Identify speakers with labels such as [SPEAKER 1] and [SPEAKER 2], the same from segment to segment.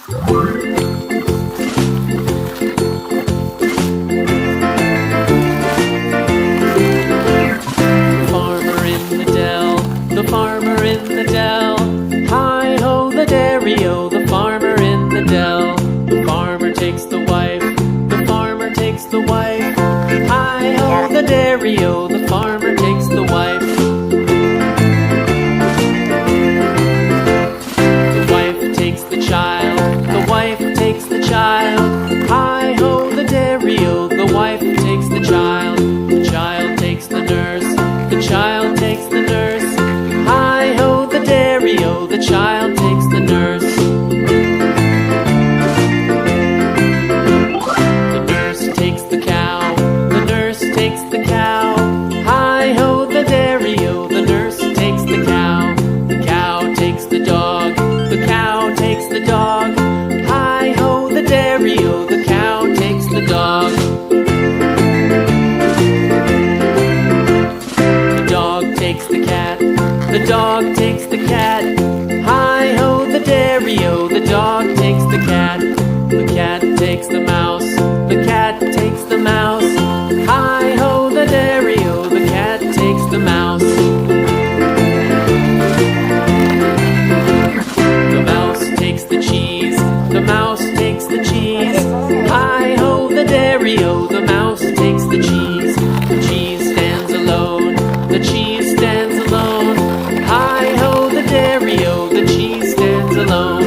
[SPEAKER 1] The farmer in the dell. Hi-ho, the dairy-o, the farmer in the dell. The farmer takes the wife, the farmer takes the wife. Hi-ho, the dairy-o, the farmer takes the wife. The wife takes the child, the wife takes the child. Hi-ho, the dairy-o, the wife takes the child. The child takes the nurse, the child takes the nurse. Hi-ho, the dairy-o, the child takes the nurse. The nurse takes the cow, the nurse takes the cow. Hi-ho, the dairy-o, the nurse takes the cow. The cow takes the dog, the cow takes the dog. Hi-ho, the dairy-o, the cow takes the dog. The dog takes the cat, the dog takes the cat. Hi-ho, the dairy-o, the dog takes the cat. The cat takes the mouse, the cat takes the mouse. Hi-ho, the dairy-o, the cat takes the mouse. The mouse takes the cheese, the mouse takes the cheese. Hi-ho, the dairy-o, the mouse takes the cheese. The cheese stands alone, the cheese stands alone. Hi-ho, the dairy-o, the cheese stands alone.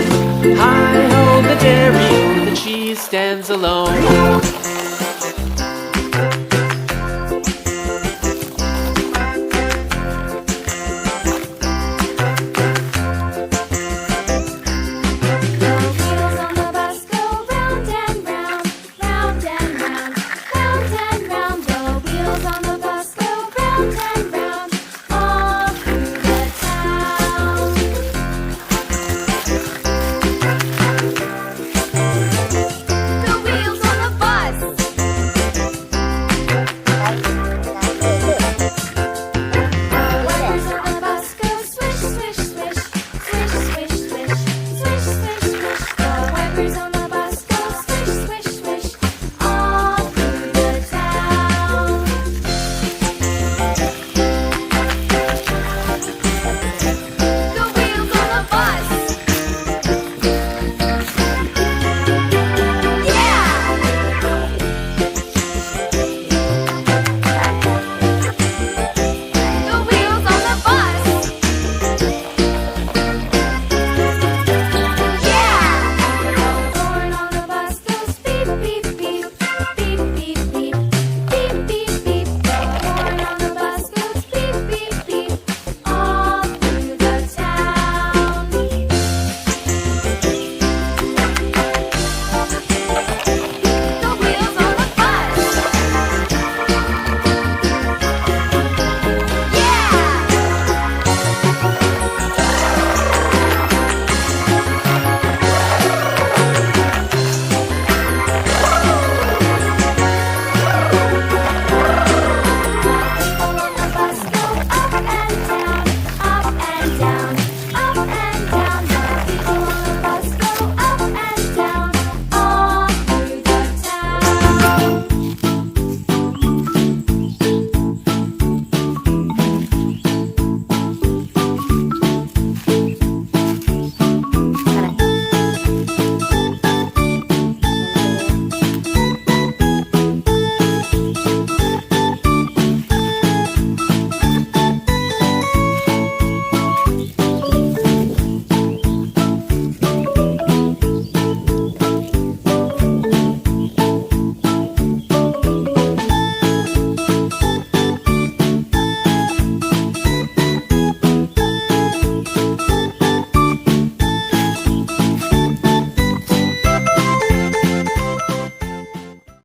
[SPEAKER 1] Hi-ho, the dairy-o, the cheese stands alone.